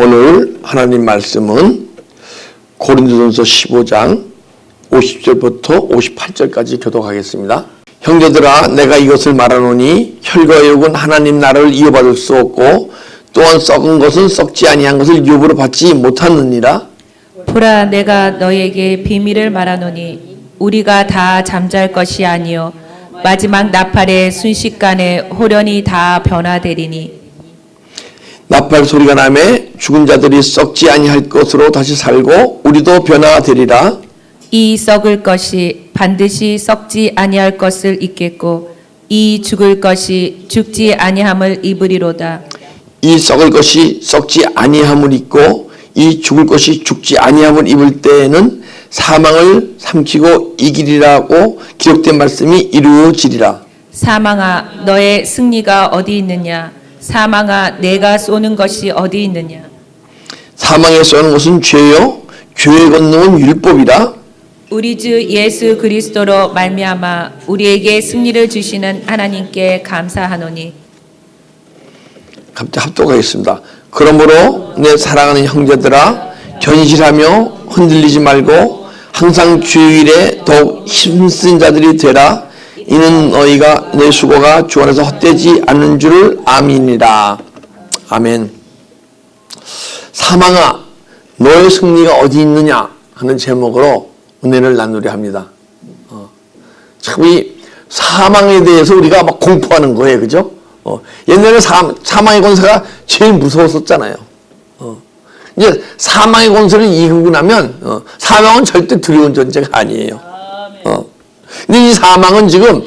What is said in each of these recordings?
오늘 하나님 말씀은 고린도전서 15장 50절부터 58절까지 교독하겠습니다. 형제들아, 내가 이것을 말하노니 혈과 육은 하나님 나라를 이어받을 수 없고 또한 썩은 것은 썩지 아니한 것을 유업으로 받지 못하느니라. 보라, 내가 너에게 비밀을 말하노니 우리가 다 잠잘 것이 아니요 마지막 나팔의 순식간에 호련히 다 변화되리니. 나팔 소리가 나매 죽은 자들이 썩지 아니할 것으로 다시 살고 우리도 변화가 되리라. 이 썩을 것이 반드시 썩지 아니할 것을 입겠고 이 죽을 것이 죽지 아니함을 입으리로다. 이 썩을 것이 썩지 아니함을 입고 이 죽을 것이 죽지 아니함을 입을 때에는 사망을 삼키고 이기리라고 기록된 말씀이 이루어지리라. 사망아, 너의 승리가 어디 있느냐? 사망아, 내가 쏘는 것이 어디 있느냐? 사망에 쏘는 것은 죄요 죄의 권능은 율법이라. 우리 주 예수 그리스도로 말미암아 우리에게 승리를 주시는 하나님께 감사하노니. 갑자기 합독하겠습니다. 그러므로 내 사랑하는 형제들아, 견실하며 흔들리지 말고 항상 주일에 더욱 힘쓴 자들이 되라. 이는 너희가 내 수고가 주 안에서 헛되지 않는 줄을 아미니라. 아멘. 사망아, 너의 승리가 어디 있느냐 하는 제목으로 은혜를 나누려 합니다. 참 이 사망에 대해서 우리가 막 공포하는 거예요, 그죠? 옛날에 사망의 권세가 제일 무서웠었잖아요. 이제 사망의 권세를 이기고 나면 사망은 절대 두려운 존재가 아니에요. 근데 이 사망은 지금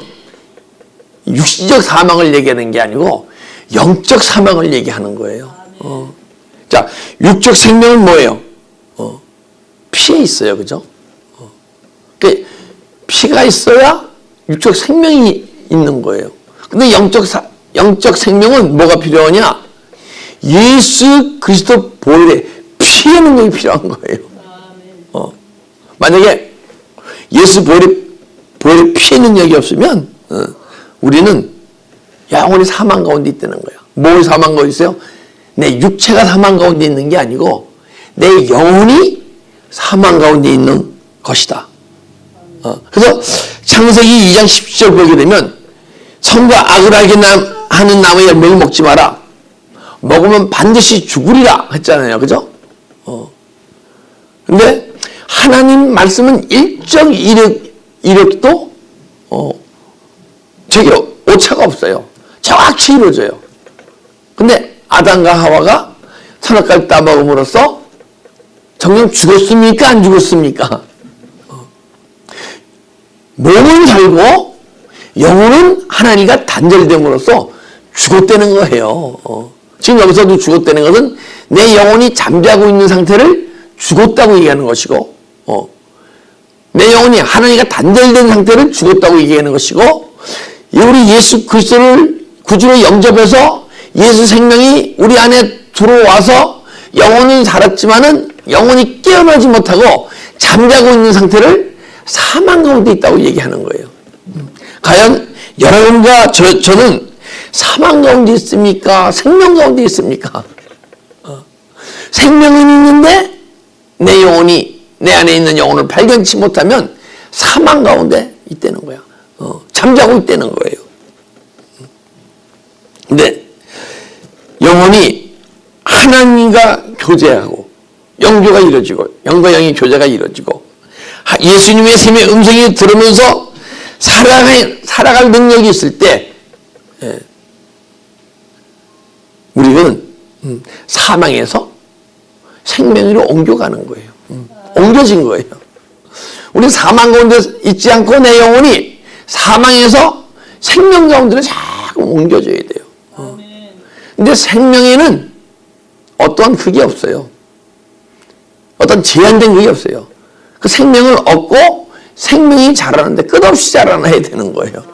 육신적 사망을 얘기하는 게 아니고 영적 사망을 얘기하는 거예요. 자, 육적 생명은 뭐예요? 피에 있어요, 그죠? 피가 있어야 육적 생명이 있는 거예요. 근데 영적 생명은 뭐가 필요하냐? 예수 그리스도 보혈의 피의 능력이 필요한 거예요. 만약에 예수 보혈의 피의 능력이 없으면 우리는 영원히 사망 가운데 있다는 거야. 뭘 사망 가운데 있어요? 내 육체가 사망 가운데 있는 게 아니고 내 영혼이 사망 가운데 있는 것이다. 그래서 창세기 2장 10절 보게 되면 선과 악을 알게 하는 나무의 열매를 먹지 마라. 먹으면 반드시 죽으리라 했잖아요. 그죠? 근데 하나님 말씀은 일정 이력도 저기 오차가 없어요. 정확히 이루어져요. 근데 아담과 하와가 선악과를 따먹음으로써 정녕 죽었습니까? 안 죽었습니까? 몸은 살고 영혼은 하나님과 단절됨으로써 죽었다는 거예요. 지금 여기서도 죽었다는 것은 내 영혼이 잠자고 있는 상태를 죽었다고 얘기하는 것이고, 내 영혼이 하나님과 단절된 상태를 죽었다고 얘기하는 것이고, 우리 예수 그리스도를 구주로 영접해서 예수 생명이 우리 안에 들어와서 영혼은 살았지만은 영혼이 깨어나지 못하고 잠자고 있는 상태를 사망 가운데 있다고 얘기하는 거예요. 과연 여러분과 저는 사망 가운데 있습니까? 생명 가운데 있습니까? 생명은 있는데 내 영혼이, 내 안에 있는 영혼을 발견치 못하면 사망 가운데 있다는 거야. 잠자고 있다는 거예요. 근데 영혼이 하나님과 교제하고 영교가 이루어지고 영과 영의 교제가 이루어지고 예수님의 생명의 음성이 들으면서 살아갈 능력이 있을 때 우리는 사망에서 생명으로 옮겨가는 거예요. 옮겨진 거예요. 우리 사망 가운데 있지 않고 내 영혼이 사망에서 생명 가운데로 자꾸 옮겨져야 돼요. 근데 생명에는 어떠한 그게 없어요. 어떤 제한된 그게 없어요. 그 생명을 얻고 생명이 자라는데 끝없이 자라나야 되는 거예요.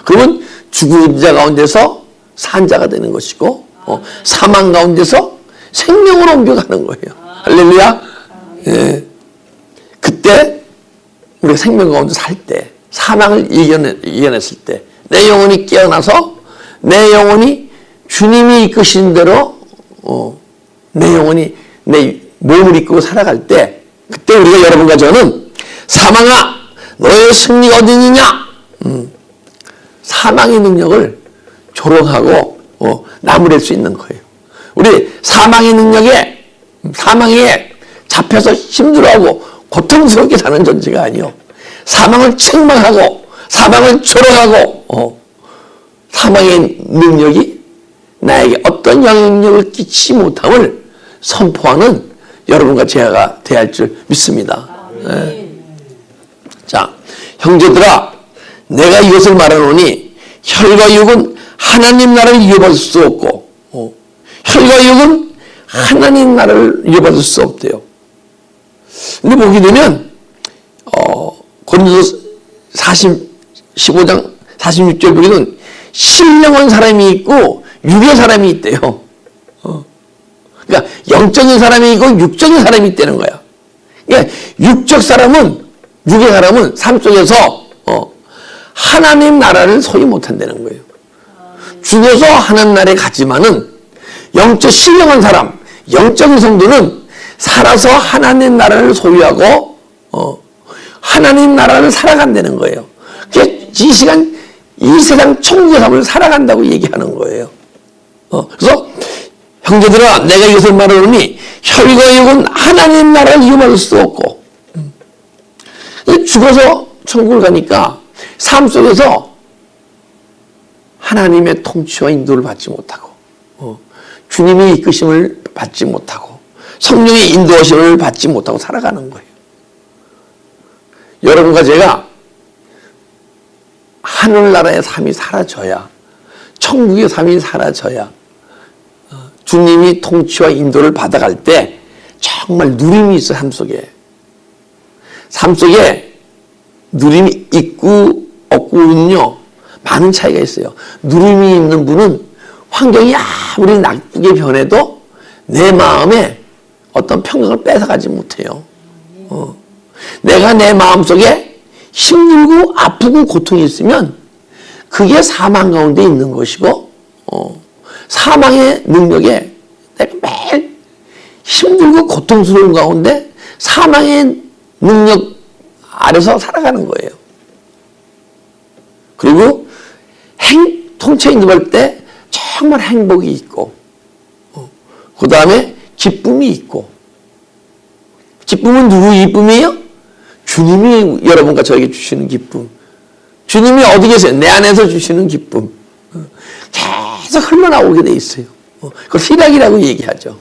그러면 죽은 자 가운데서 산 자가 되는 것이고 사망 가운데서 생명으로 옮겨가는 거예요. 할렐루야. 예. 그때 우리가 생명 가운데 살 때, 사망을 이겨냈을 때 내 영혼이 깨어나서 내 영혼이 주님이 이끄신 대로 내 영혼이 내 몸을 이끌고 살아갈 때, 그때 우리가 여러분과 저는 사망아 너의 승리가 어디 있느냐? 사망의 능력을 조롱하고 나무랄 수 있는 거예요. 우리 사망의 능력에, 사망에 잡혀서 힘들어하고 고통스럽게 사는 존재가 아니요, 사망을 책망하고 사망을 조롱하고 사망의 능력이 나에게 어떤 영향력을 끼치지 못함을 선포하는 여러분과 제가 돼야 할 줄 믿습니다. 네. 자, 형제들아, 내가 이것을 말하노니 혈과 육은 하나님 나라를 이어받을 수 없고, 혈과 육은 하나님 나라를 이어받을 수 없대요. 근데 보게 되면 고린도서 15장 46절 보기는 신령한 사람이 있고 육의 사람이 있대요. 그러니까 영적인 사람이 있고 육적인 사람이 있다는 거야. 그러니까 육적 사람은, 육의 사람은 삶 속에서 하나님 나라를 소유 못한다는 거예요. 죽어서 하나님 나라에 가지만은 영적 신령한 사람, 영적인 성도는 살아서 하나님 나라를 소유하고 하나님 나라를 살아간다는 거예요. 이 시간 이 세상 천국의 삶을 살아간다고 얘기하는 거예요. 그래서 형제들아, 내가 이것을 말하노니 혈과 육은 하나님 나라를 이어받을 수 없고, 죽어서 천국을 가니까 삶 속에서 하나님의 통치와 인도를 받지 못하고, 주님의 이끄심을 받지 못하고, 성령의 인도하심을 받지 못하고 살아가는 거예요. 여러분과 제가 하늘나라의 삶이 사라져야, 천국의 삶이 사라져야 주님이 통치와 인도를 받아갈 때 정말 누림이 있어. 삶 속에 누림이 있고 없고는요 많은 차이가 있어요. 누림이 있는 분은 환경이 아무리 나쁘게 변해도 내 마음에 어떤 평강을 뺏어가지 못해요. 내가 내 마음속에 힘들고 아프고 고통이 있으면 그게 사망 가운데 있는 것이고, 사망의 능력에 내가 매일 힘들고 고통스러운 가운데 사망의 능력 아래서 살아가는 거예요. 그리고 통치 인도할 때 정말 행복이 있고, 그 다음에 기쁨이 있고, 기쁨은 누구의 기쁨이에요? 주님이 여러분과 저에게 주시는 기쁨. 주님이 어디 계세요? 내 안에서 주시는 기쁨. 계속 흘러나오게 돼 있어요. 그걸 희락이라고 얘기하죠.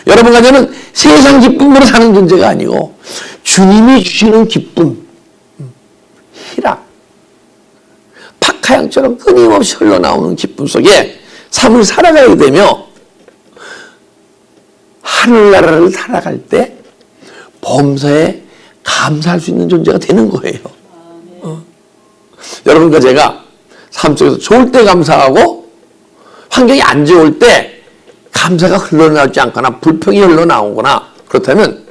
여러분과 저는 세상 기쁨으로 사는 존재가 아니고 주님이 주시는 기쁨, 희락, 박하향처럼 끊임없이 흘러나오는 기쁨 속에 삶을 살아가게 되며 하늘나라를 살아갈 때 범사에 감사할 수 있는 존재가 되는 거예요. 여러분과 제가 삶 속에서 좋을 때 감사하고 환경이 안 좋을 때 감사가 흘러나오지 않거나 불평이 흘러나오거나 그렇다면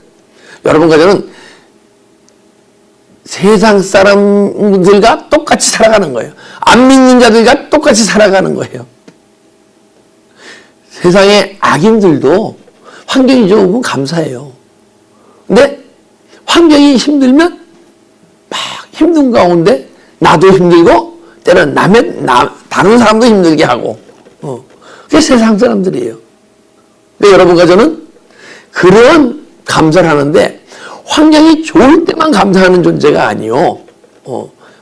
여러분과 저는 세상 사람들과 똑같이 살아가는 거예요. 안 믿는 자들과 똑같이 살아가는 거예요. 세상의 악인들도 환경이 좋으면 감사해요. 근데 환경이 힘들면 막 힘든 가운데 나도 힘들고 때는 다른 사람도 힘들게 하고, 그게 세상 사람들이에요. 근데 여러분과 저는 그런 감사를 하는데 환경이 좋을 때만 감사하는 존재가 아니요.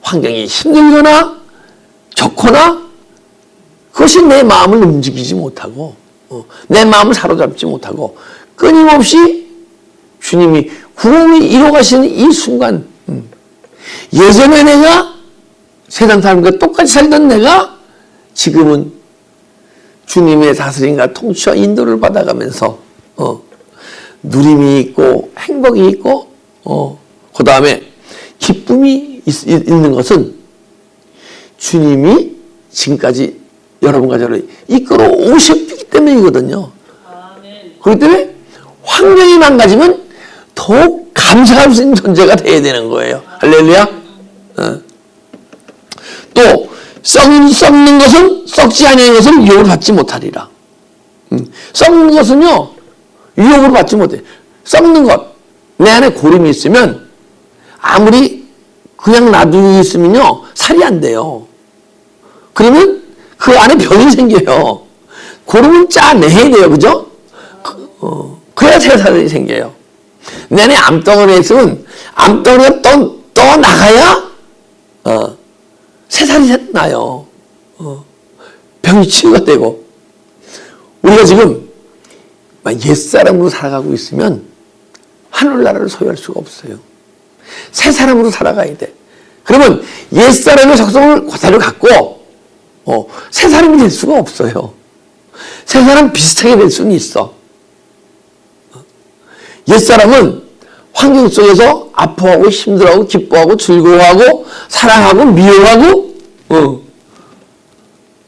환경이 힘들거나 좋거나 그것이 내 마음을 움직이지 못하고 내 마음을 사로잡지 못하고 끊임없이 주님이 구원이 이루어가시는 이 순간, 예전에 내가 세상 사람과 똑같이 살던 내가 지금은 주님의 다스림과 통치와 인도를 받아가면서 누림이 있고 행복이 있고 그 다음에 기쁨이 있는 것은 주님이 지금까지 여러분과 저를 이끌어 오셨기 때문이거든요. 그렇기 때문에 환경이 망가지면 더욱 감사할 수 있는 존재가 되어야 되는 거예요. 할렐루야. 또 썩는 것은 썩지 아니하는 것은 유혹을 받지 못하리라. 썩는 것은요 유혹을 받지 못해. 썩는 것. 내 안에 고름이 있으면 아무리 그냥 놔두고 있으면요, 살이 안 돼요. 그러면 그 안에 병이 생겨요. 고름은 짜내야 돼요. 그죠? 그래야 새살이 생겨요. 내 안에 암덩어리에 있으면 암덩어리가 떠 나가야 새살이 나요. 병이 치유가 되고. 우리가 지금 옛사람으로 살아가고 있으면 하늘나라를 소유할 수가 없어요. 새 사람으로 살아가야 돼. 그러면 옛사람의 속성을 그대로 갖고 새 사람이 될 수가 없어요. 새 사람 비슷하게 될 수는 있어. 옛사람은 환경 속에서 아파하고 힘들어하고 기뻐하고 즐거워하고 사랑하고 미워하고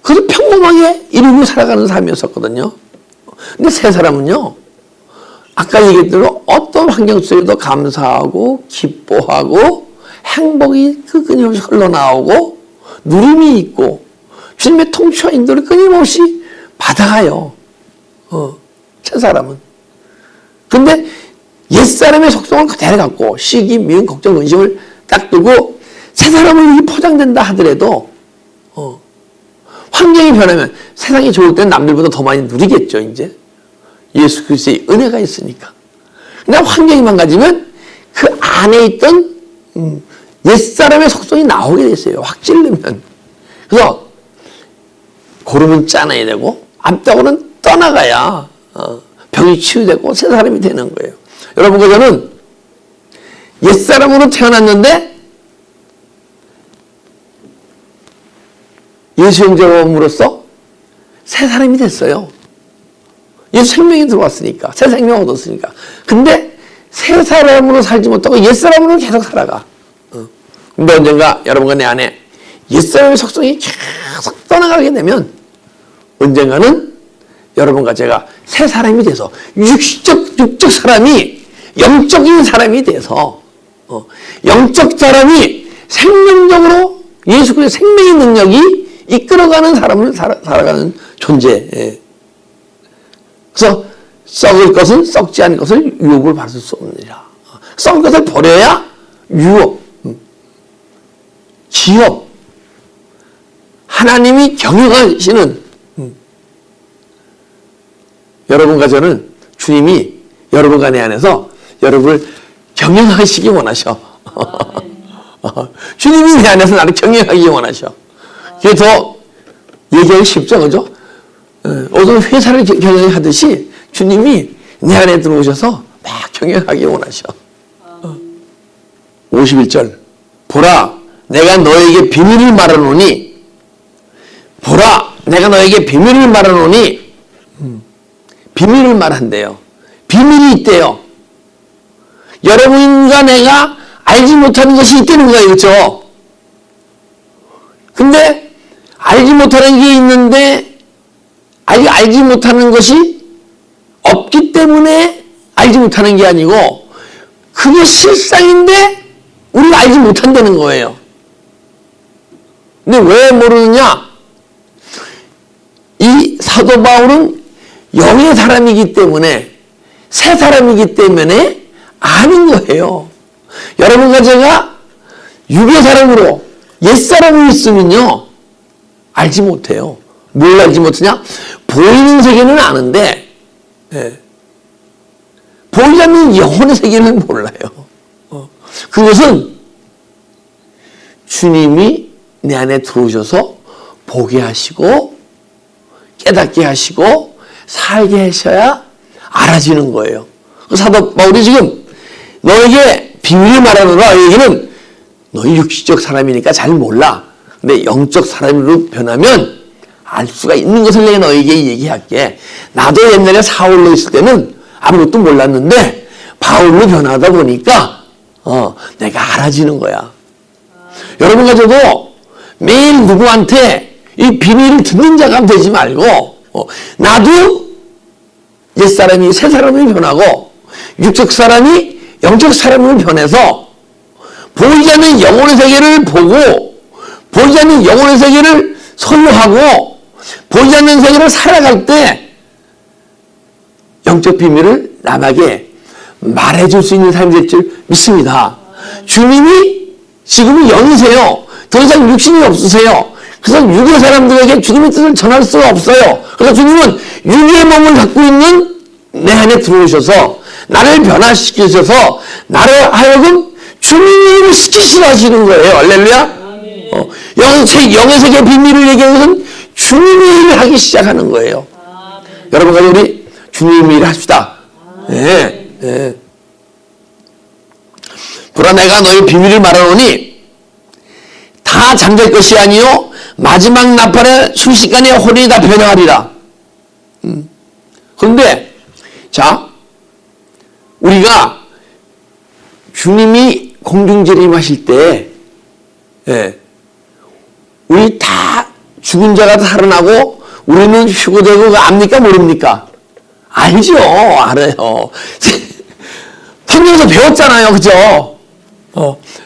그래서 평범하게 이루고 살아가는 삶이었었거든요. 근데 새 사람은요, 아까 얘기했대로 어떤 환경 속에도 감사하고 기뻐하고 행복이 끊임없이 흘러나오고 누림이 있고 주님의 통치와 인도를 끊임없이 받아가요. 새 사람은. 근데 옛사람의 속성을 그대로 갖고 시기, 미움, 걱정, 근심을 딱 두고 새 사람은 포장된다 하더라도 환경이 변하면 세상이 좋을 때는 남들보다 더 많이 누리겠죠. 이제 예수 그리스도의 은혜가 있으니까. 근데 환경이 망가지면 그 안에 있던 옛사람의 속성이 나오게 됐어요. 확 찔르면. 그래서 고름은 짜내야 되고 암덩어리는 떠나가야 병이 치유되고 새 사람이 되는 거예요. 여러분과 저는 옛사람으로 태어났는데 예수 영접함으로써 새 사람이 됐어요. 예수 생명이 들어왔으니까, 새 생명 얻었으니까. 근데 새 사람으로 살지 못하고 옛 사람으로 계속 살아가. 근데 언젠가 여러분과 내 안에 옛 사람의 속성이 계속 떠나가게 되면 언젠가는 여러분과 제가 새 사람이 돼서 육적 사람이 영적인 사람이 돼서 영적 사람이 생명적으로 예수 그리스도의 생명의 능력이 이끌어가는 사람을 살아가는 존재. 그래서 썩을 것은 썩지 않은 것을 유혹을 받을 수 없느니라. 썩을 것을 버려야 유혹, 기업, 하나님이 경영하시는 여러분과 저는 주님이 여러분과 내 안에서 여러분을 경영하시기 원하셔. 주님이 내 안에서 나를 경영하기 원하셔. 그게 더 얘기하기 쉽죠, 그죠? 어떤 회사를 경영하듯이 주님이 내 안에 들어오셔서 막 경영하기 원하셔. 51절. 보라, 내가 너에게 비밀을 말하노니, 보라, 내가 너에게 비밀을 말하노니, 비밀을 말한대요. 비밀이 있대요. 여러분과 내가 알지 못하는 것이 있다는 거예요. 그렇죠? 근데 알지 못하는 게 있는데 아직 알지 못하는 것이 없기 때문에 알지 못하는 게 아니고 그게 실상인데 우리가 알지 못한다는 거예요. 근데 왜 모르느냐? 이 사도 바울은 영의 사람이기 때문에 새 사람이기 때문에 아는 거예요. 여러분과 제가 육의 사람으로 옛 사람이 있으면요 알지 못해요. 뭘 알지 못하냐? 보이는 세계는 아는데 보이지 않는 영혼의 세계는 몰라요. 그것은 주님이 내 안에 들어오셔서 보게 하시고 깨닫게 하시고 살게 하셔야 알아지는 거예요. 사도 바울이 지금 너에게 비밀을 말하노라 얘기는 너희 육시적 사람이니까 잘 몰라. 근데 영적 사람으로 변하면 알 수가 있는 것을 내가 너에게 얘기할게. 나도 옛날에 사울로 있을 때는 아무것도 몰랐는데 바울로 변하다 보니까 내가 알아지는 거야. 여러분과 저도 매일 누구한테 이 비밀을 듣는 자가 되지 말고 나도 옛사람이 새 사람이 변하고 육적 사람이 영적 사람으로 변해서 보이지 않는 영혼의 세계를 보고 보이지 않는 영혼의 세계를 소유하고 보이지 않는 세계를 살아갈 때 영적 비밀을 남에게 말해줄 수 있는 사람이 될 줄 믿습니다. 주님이 지금은 영이세요. 더 이상 육신이 없으세요. 그래서 육의 사람들에게 주님의 뜻을 전할 수가 없어요. 그래서 주님은 육의 몸을 갖고 있는 내 안에 들어오셔서 나를 변화시키셔서 나를 하여금 주님의 일을 시키시려 하시는 거예요. 할렐루야. 영의 세계 비밀을 얘기하는 것은 주님의 일을 하기 시작하는 거예요. 여러분, 우리 주님의 일을 합시다. 네, 네. 보라, 내가 너희 비밀을 말하노니 다 잠잘 것이 아니요 마지막 나팔에 순식간에 혼이 다 변화하리라. 그런데 자, 우리가 주님이 공중재림하실 때, 예, 우리 다 죽은 자가 살아나고 우리는 휴거되고 압니까 모릅니까? 알죠, 알아요. 성경에서 배웠잖아요, 그죠?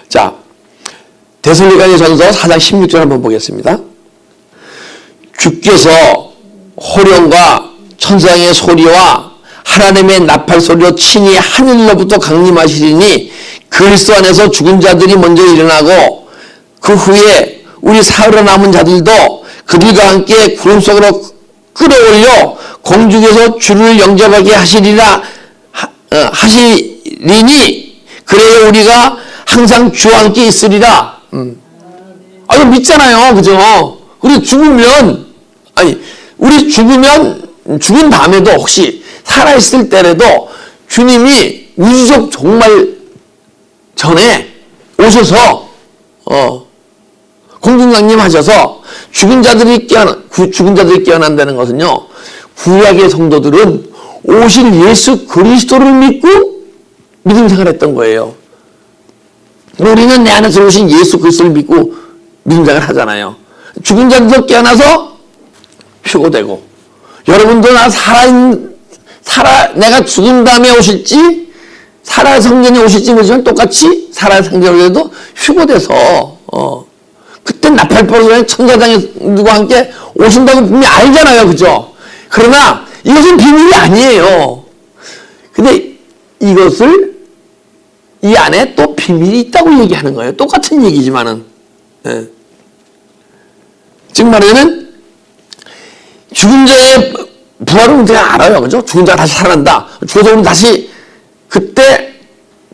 자, 데살로니가전서 4장 16절 한번 보겠습니다. 주께서 호령과 천상의 소리와 하나님의 나팔 소리로 친히 하늘로부터 강림하시리니 그리스도 안에서 죽은 자들이 먼저 일어나고 그 후에 우리 살아남은 자들도 그들과 함께 구름 속으로 끌어올려 공중에서 주를 영접하게 하시리니 그래야 우리가 항상 주와 함께 있으리라. 이거 믿잖아요, 그죠? 우리 죽으면 죽은 다음에도 혹시 살아있을 때라도 주님이 우주적 종말 전에 오셔서 공중강림하셔서 죽은 자들이 깨어난다는 것은요, 구약의 성도들은 오실 예수 그리스도를 믿고 믿음 생활했던 거예요. 우리는 내 안에서 오신 예수 그리스도를 믿고 믿음 생활 하잖아요. 죽은 자들도 깨어나서 휴거되고, 여러분도 내가 죽은 다음에 오실지 살아 성전에 오실지 모르지만 똑같이 살아 성전에도 휴거돼서 그때 나팔불에 천사장과 함께 오신다고 분명히 알잖아요, 그죠? 그러나 이것은 비밀이 아니에요. 근데 이것을 이 안에 또 비밀이 있다고 얘기하는 거예요. 똑같은 얘기지만은. 예. 즉 말하자면 죽은 자의 부활은 우리가 알아요, 그죠? 죽은 자가 다시 살아난다. 죽어서 다시 그때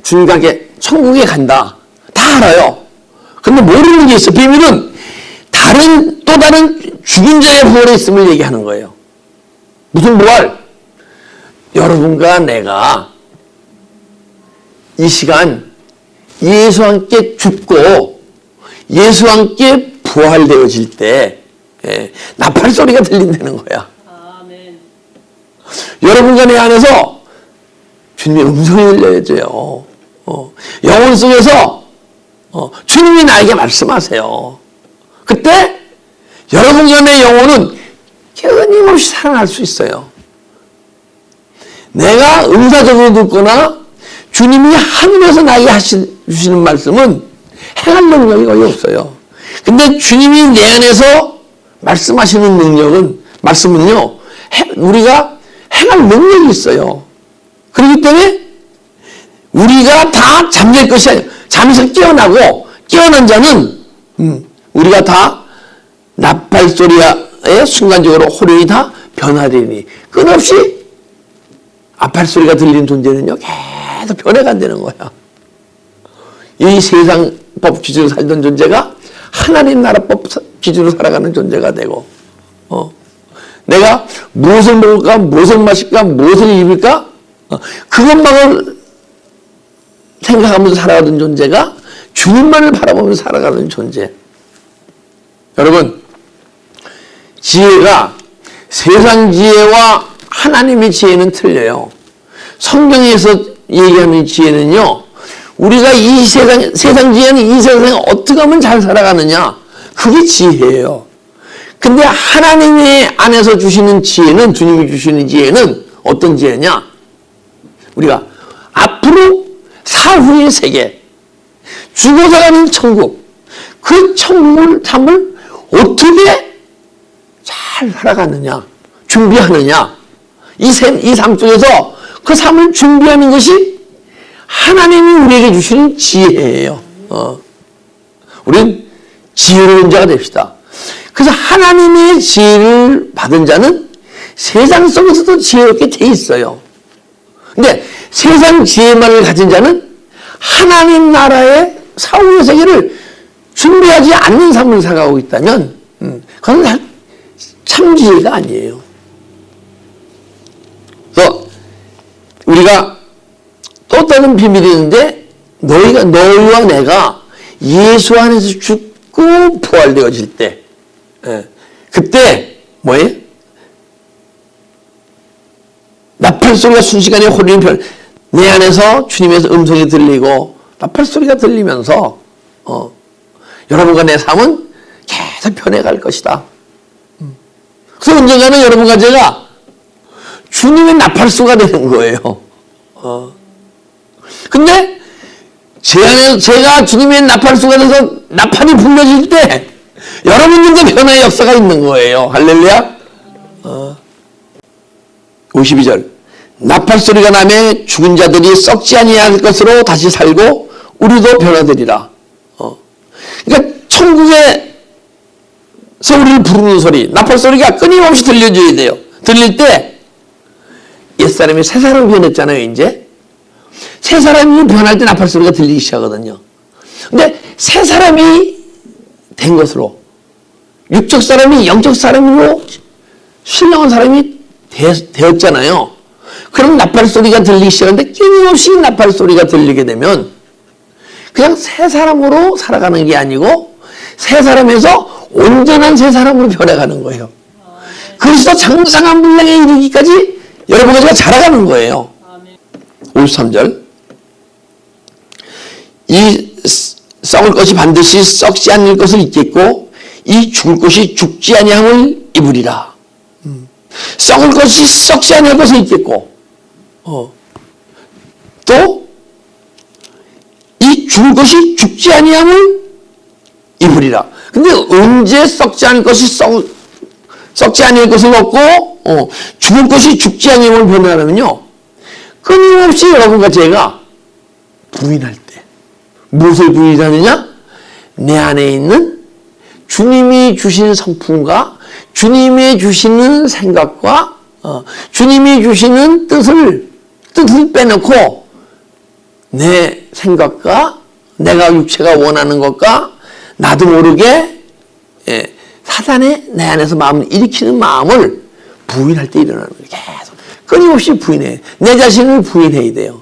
주님과 함께 천국에 간다. 다 알아요. 근데 모르는 게 있어. 비밀은 또 다른 죽은 자의 부활에 있음을 얘기하는 거예요. 무슨 부활? 여러분과 내가 이 시간 예수와 함께 죽고 예수와 함께 부활되어질 때 나팔 소리가 들린다는 거야. 아멘. 여러분과 내 안에서 주님의 음성이 들려져요. 영혼 속에서 주님이 나에게 말씀하세요. 그때 여러분과 내 영혼은 끊임없이 살아날 수 있어요. 내가 음사적으로 듣거나 주님이 하늘에서 나에게 주시는 말씀은 행할 능력이 거의 없어요. 근데 주님이 내 안에서 말씀하시는 말씀은요, 우리가 행할 능력이 있어요. 그렇기 때문에 우리가 다 잠들 것이 아니라 잠에서 깨어나고 깨어난 자는 우리가 다 나팔 소리에 순간적으로 호령이 다 변화되니 끊없이 나팔 소리가 들리는 존재는요 계속 변해간다는 거야. 이 세상 법 기준으로 살던 존재가 하나님 나라 법 기준으로 살아가는 존재가 되고, 내가 무엇을 먹을까, 무엇을 마실까, 무엇을 입을까, 그것만을 생각하면서 살아가던 존재가 주님만을 바라보면서 살아가는 존재. 여러분, 지혜가 세상 지혜와 하나님의 지혜는 틀려요. 성경에서 얘기하는 지혜는요, 우리가 이 세상 지혜는 이 세상에 어떻게 하면 잘 살아가느냐, 그게 지혜예요. 근데 하나님의 안에서 주시는 지혜는, 주님이 주시는 지혜는 어떤 지혜냐? 우리가 앞으로 사후의 세계, 죽어서 가는 천국, 그 천국을 삶을 어떻게 잘 살아가느냐, 준비하느냐, 이 삶 속에서 그 삶을 준비하는 것이 하나님이 우리에게 주시는 지혜예요. 우리는 지혜로운 자가 됩시다. 그래서 하나님의 지혜를 받은 자는 세상 속에서도 지혜롭게 돼 있어요. 근데 세상 지혜만을 가진 자는 하나님 나라의 사후의 세계를 준비하지 않는 삶을 살아가고 있다면 그건 참 지혜가 아니에요. 그래서 우리가 또 다른 비밀이 있는데 너희와 내가 예수 안에서 죽고 부활되어질 때 그때 뭐예요? 나팔 소리가 순식간에 호리는 내 안에서 주님의 음성이 들리고 나팔 소리가 들리면서 여러분과 내 삶은 계속 변해갈 것이다. 그래서 언젠가는 여러분과 제가 주님의 나팔소가 되는 거예요. 근데 제가 주님의 나팔소가 돼서 나팔이 불려질 때 여러분들도 변화의 역사가 있는 거예요. 할렐루야. 52절 나팔소리가 나매 죽은 자들이 썩지 아니할 것으로 다시 살고 우리도 변화되리라. 그러니까 천국에서 우리를 부르는 소리, 나팔소리가 끊임없이 들려줘야 돼요. 들릴 때 옛사람이 새 사람이 변했잖아요. 이제 새 사람이 변할 때 나팔소리가 들리기 시작하거든요. 근데 새 사람이 된 것으로 육적 사람이 영적 사람으로 신령한 사람이 되었잖아요. 그럼 나팔소리가 들리기 시작하는데 끊임없이 나팔소리가 들리게 되면 그냥 새 사람으로 살아가는 게 아니고 새 사람에서 온전한 새 사람으로 변해가는 거예요. 그리스도 장성한 분량에 이르기까지 여러분과 제가 자라가는 거예요. 53절 이 썩을 것이 반드시 썩지 않을 것을 잊겠고 이 죽을 것이 죽지 아니함을 입으리라. 썩을 것이 썩지 않을 것을 잊겠고 또 이 죽을 것이 죽지 아니함을 입으리라. 근데 언제 썩지 않을 것이 썩지 않을 것을 얻고 죽을 것이 죽지 아니함을 변화하면요 끊임없이 여러분과 제가 부인할 때 무엇을 부인하느냐? 내 안에 있는 주님이 주신 성품과 주님이 주시는 생각과 주님이 주시는 뜻을 빼놓고 내 생각과 내가 육체가 원하는 것과 나도 모르게 사단의 내 안에서 마음을 일으키는 마음을 부인할 때 일어나는 거예요. 계속 끊임없이 부인해. 내 자신을 부인해야 돼요.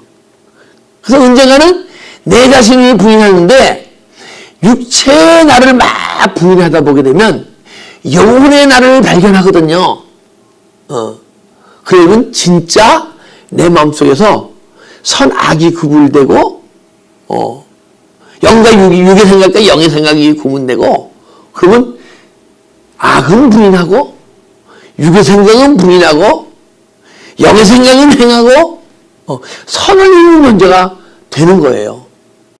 그래서 언젠가는 내 자신을 부인하는데 육체의 나를 막 부인하다 보게 되면 영혼의 나를 발견하거든요. 그러면 진짜 내 마음속에서 선악이 구분되고 영과 육의 생각과 영의 생각이 구분되고 그러면 악은 부인하고 육의 생각은 부인하고 영의 생각은 행하고 선을 이루는 문제가 되는 거예요.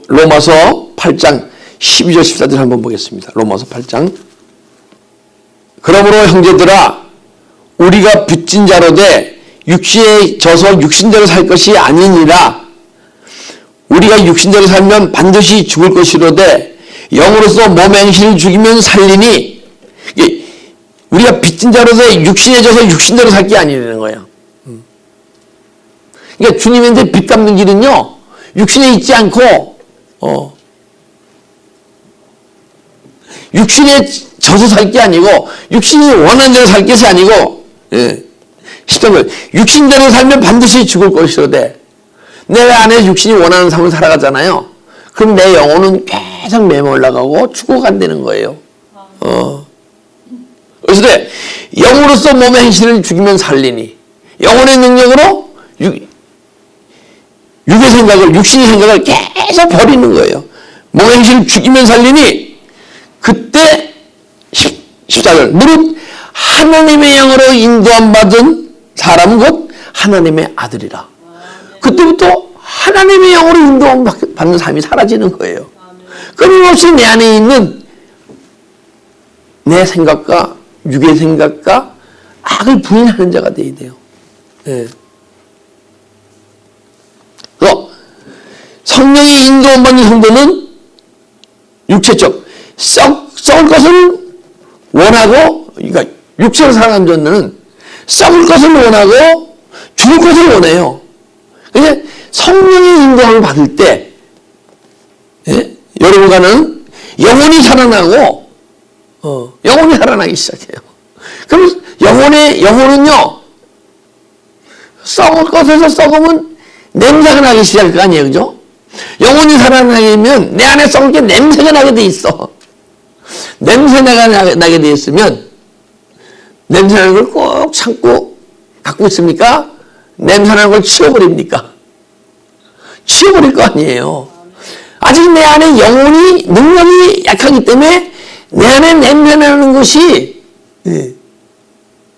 로마서 8장 12절 14절 한번 보겠습니다. 로마서 8장 그러므로 형제들아 우리가 빚진 자로 돼 육신에 져서 육신대로 살 것이 아니니라. 우리가 육신대로 살면 반드시 죽을 것이로되 영으로서 몸의 행실을 죽이면 살리니. 우리가 빚진 자로 돼 육신에 져서 육신대로 살 게 아니라는 거예요. 그러니까 주님한테 빚 갚는 길은요 육신에 있지 않고 육신에 져서 살 게 아니고 육신이 원하는 대로 살 것이 아니고 10절 육신대로 살면 반드시 죽을 것이로되 내 안에 육신이 원하는 삶을 살아가잖아요. 그럼 내 영혼은 계속 메몰라가고 죽어간다는 거예요. 그래서 영으로서 몸의 행실을 죽이면 살리니 영혼의 능력으로 육의 생각을 육신의 생각을 계속 버리는 거예요. 몸의 행실을 죽이면 살리니 그때 14절 무릇 하나님의 영으로 인도함 받은 사람은 곧 하나님의 아들이라. 그때부터 하나님의 영으로 인도함 받는 삶이 사라지는 거예요. 끊임없이 내 안에 있는 내 생각과 육의 생각과 악을 부인하는 자가 되어야 돼요. 네. 성령의 인도만 받는 성도는 육체적, 썩을 것을 원하고, 그러니까 육체로 살아가는 자는 썩을 것을 원하고 죽을 것을 원해요. 그러니까 성령의 인도함을 받을 때, 예? 여러분과는 영혼이 살아나고, 영혼이 살아나기 시작해요. 그럼 영혼은요, 썩을 것에서 썩으면 냄새가 나기 시작할 거 아니에요, 그죠? 영혼이 살아나려면 내 안에 썩을 게 냄새가 나게 돼 있어. 냄새가 나게 돼 있으면 냄새나는 걸 꼭 참고 갖고 있습니까? 냄새나는 걸 치워버립니까? 치워버릴 거 아니에요. 아직 내 안에 영혼이 능력이 약하기 때문에 내 안에 냄새나는 것이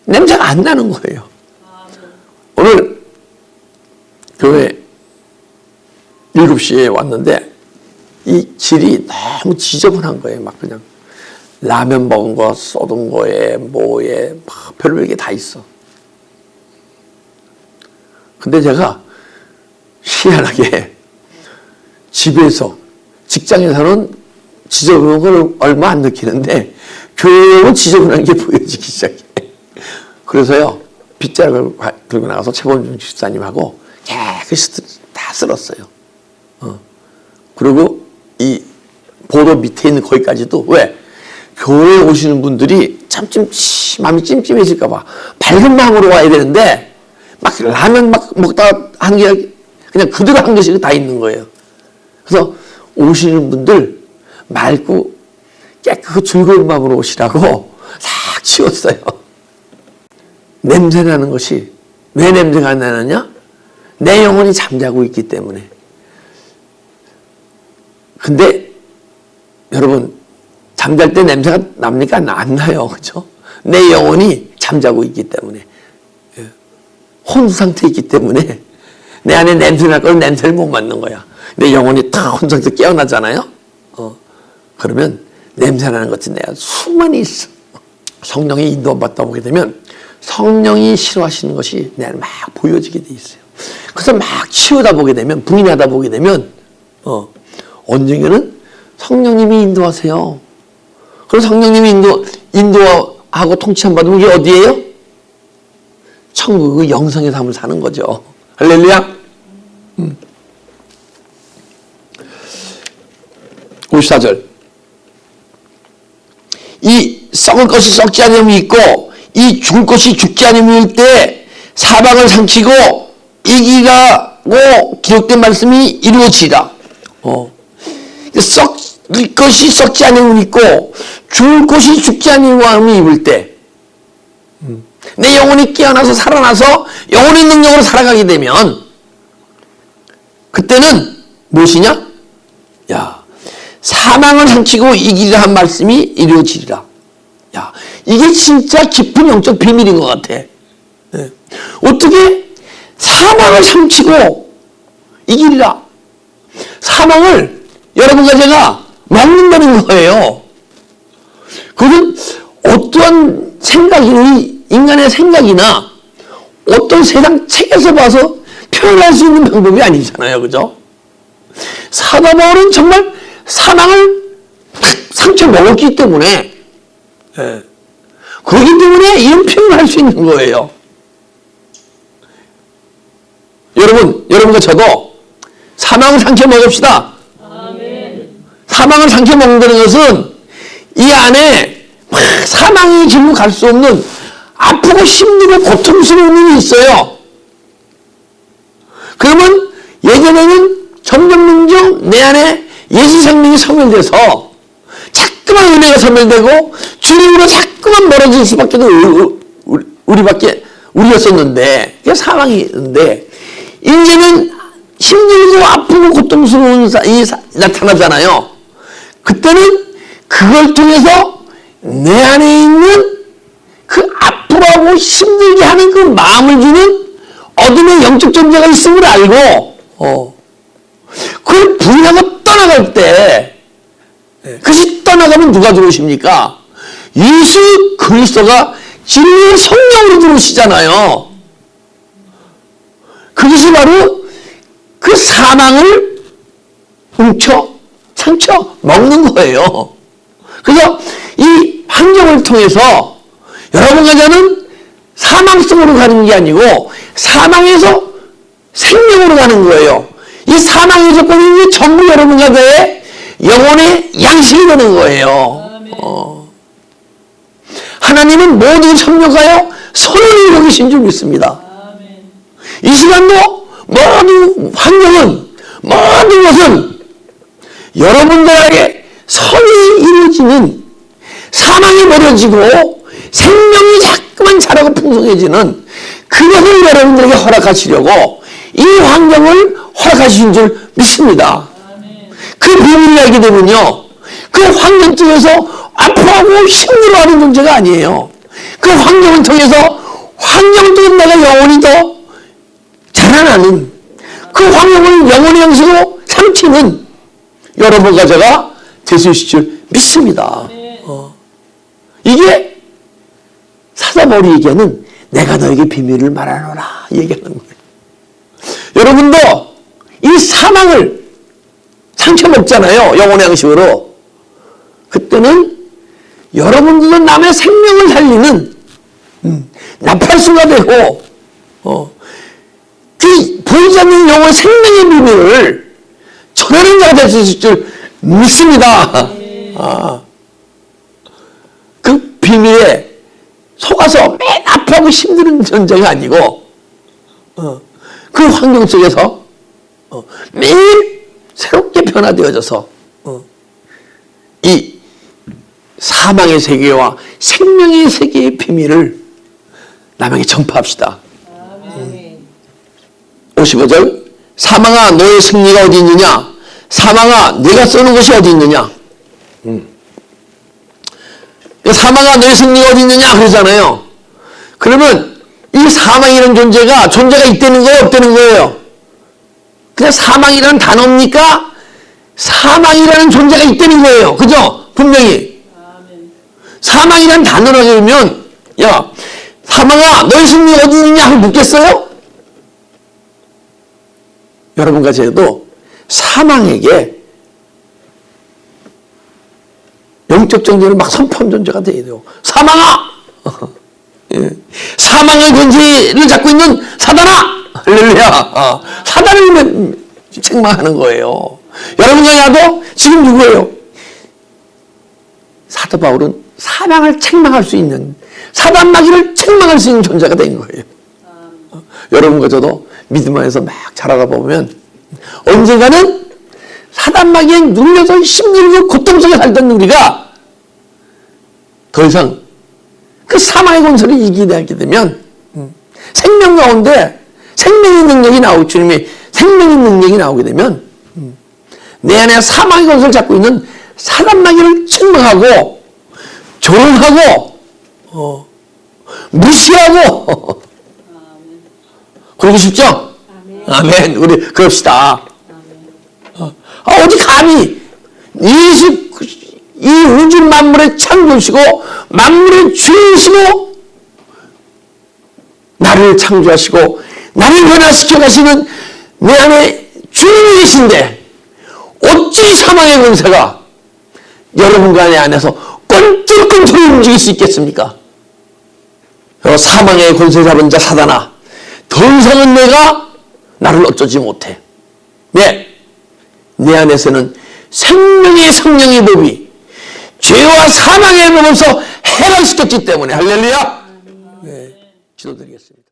냄새가 안 나는 거예요. 오늘 교회 7시에 왔는데 이 질이 너무 지저분한 거예요. 막 그냥 라면 먹은 거, 쏟은 거에 뭐에 막 별별 게 다 있어. 근데 제가 희한하게 집에서, 직장에서는 지저분한 걸 얼마 안 느끼는데 교회는 지저분한 게 보여지기 시작해. 그래서요, 빗자루를 들고 나가서 최범준 집사님하고 깨끗이 다 쓸었어요. 그리고 이 보도 밑에 있는 거기까지도. 왜? 교회에 오시는 분들이 참 마음이 찜찜해질까봐 밝은 마음으로 와야 되는데 막 라면 막 먹다가 한 게 그냥 그대로 한 개씩 다 있는 거예요. 그래서 오시는 분들 맑고 깨끗하고 즐거운 마음으로 오시라고 싹 치웠어요. 냄새나는 것이 왜 냄새가 나느냐? 내 영혼이 잠자고 있기 때문에. 근데 여러분, 잠잘 때 냄새가 납니까? 안 나요. 그죠? 내 영혼이 잠자고 있기 때문에. 혼수 상태에 있기 때문에 내 안에 냄새 날 걸 냄새를 못 맡는 거야. 내 영혼이 다 혼수 상태에 깨어나잖아요? 그러면 냄새 나는 것이 내가 수많이 있어. 성령의 인도 받다 보게 되면 성령이 싫어하시는 것이 내 안에 막 보여지게 돼 있어요. 그래서 막 치우다 보게 되면, 부인하다 보게 되면, 언젠가는 성령님이 인도하세요. 그래서 성령님이 인도하고 통치함 받으면 이게 어디예요? 천국의 영성의 삶을 사는 거죠. 할렐루야. 54절. 이 썩을 것이 썩지 않음이 있고 이 죽을 것이 죽지 않음일 때 사방을 삼키고 이기라고 기록된 말씀이 이루어지리라. 썩을 것이 썩지 않음이 있고 죽을 것이 죽지 않음이 입을 때 내 영혼이 깨어나서 살아나서 영혼의 능력으로 살아가게 되면 그때는 무엇이냐? 야, 사망을 삼키고 이기리라 한 말씀이 이루어지리라. 야, 이게 진짜 깊은 영적 비밀인 것 같아. 네. 어떻게 사망을 삼키고 이기리라. 사망을 여러분과 제가 먹는다는 거예요. 그건 어떠한 생각이, 인간의 생각이나 어떤 세상 책에서 봐서 표현할 수 있는 방법이 아니잖아요. 그죠? 사도 바울은 정말 사망을 상처 먹었기 때문에, 그렇기 때문에 이런 표현을 할 수 있는 거예요. 여러분과 저도 사망을 상처 먹읍시다. 아멘. 사망을 상처 먹는다는 것은 이 안에 사망의 길로 갈 수 없는 아프고 힘들고 고통스러운 일이 있어요. 그러면 예전에는 점점 내 안에 예수 생명이 소멸돼서 자꾸만 은혜가 소멸되고 주님으로 자꾸만 멀어질 수밖에 우리였었는데, 그게 상황이었는데, 이제는 힘들고 아프고 고통스러운 일이 나타나잖아요. 그때는 그걸 통해서 내 안에 있는 그 아프고 힘들게 하는 그 마음을 주는 어둠의 영적 존재가 있음을 알고, 그걸 부인하고 떠나갈 때, 그것이 떠나가면 누가 들어오십니까? 예수 그리스도가 진리의 성령으로 들어오시잖아요. 그것이 바로 그 사망을 훔쳐, 상처 먹는 거예요. 그래서 이 환경을 통해서 여러분과 저는 사망 속으로 가는 게 아니고 사망에서 생명으로 가는 거예요. 이 사망의 조건이 전부 여러분과 저의 영혼의 양식이 되는 거예요. 하나님은 모두 협력하여 손을 이루고 계신 줄 믿습니다. 이 시간도 모든 환경은, 모든 것은 여러분들에게 선이 이루어지는, 사망이 버려지고 생명이 자꾸만 자라고 풍성해지는 그것을 여러분들에게 허락하시려고 이 환경을 허락하신 줄 믿습니다. 그 비밀을 알게 되면요, 그 환경 속에서 아파하고 힘들어하는 존재가 아니에요. 그 환경을 통해서 환경 속에 내가 영혼이 더 자라나는, 그 환경을 영혼의 양식으로 삼키는 여러분과 제가 될 수 있을 줄 믿습니다. 이게 사자머리 얘기하는 내가 너에게 비밀을 말하노라 얘기하는 거예요. 여러분도 이 사망을 상처 먹잖아요. 영혼의 양식으로. 그때는 여러분들도 남의 생명을 살리는 나팔수가 되고 그 보이지 않는 영혼의 생명의 비밀을 전하는 자가 될 수 있을 줄 믿습니다. 그 비밀에 속아서 맨 아파하고 힘든 존재가 아니고 그 환경 속에서 매일 새롭게 변화되어져서 이 사망의 세계와 생명의 세계의 비밀을 남에게 전파합시다. 55절 사망아 너의 승리가 어디 있느냐? 사망아 네가 쏘는 것이 어디 있느냐? 사망아 너의 승리가 어디 있느냐 그러잖아요. 그러면 이 사망이라는 존재가 있다는 거예요, 없다는 거예요? 그냥 사망이라는 단어입니까? 사망이라는 존재가 있다는 거예요. 그죠? 분명히. 사망이라는 단어를 하면 야 사망아 너의 승리 어디 있느냐 하고 묻겠어요? 여러분과 저도 사망에게 영적 존재를 막 선포한 존재가 돼야 돼요. 사망아! 사망의 권세를 잡고 있는 사단아! 할렐루야! 사단을 책망하는 거예요. 여러분과 나도 지금 누구예요? 사도 바울은 사망을 책망할 수 있는, 사단 마귀를 책망할 수 있는 존재가 된 거예요. 여러분과 저도 믿음 안에서 막 자라다 보면 언젠가는 사단 마귀에 눌려서 힘들고 고통 속에 살던 우리가 더 이상 그 사망의 권세를 이기게 되면 생명 가운데 생명의 능력이 나오고 주님의 생명의 능력이 나오게 되면 내 안에 사망의 권세를 잡고 있는 사단 마귀를 책망하고 조롱하고 무시하고 그러기 쉽죠? 아멘. 우리 그럽시다. 어디 감히 예수 이 우주 만물의 창조시고 만물의 주이시고 나를 창조하시고 나를 변화시켜 가시는 내 안에 주인이 계신데 어찌 사망의 권세가 여러분과 내 안에서 꼼짝꼼짝 움직일 수 있겠습니까? 사망의 권세 잡은 자 사단아 더 이상은 내가 나를 어쩌지 못해. 네, 내 안에서는 생명의 성령의 법이 죄와 사망의 법에서 해방시켰기 때문에 할렐루야. 네, 기도드리겠습니다.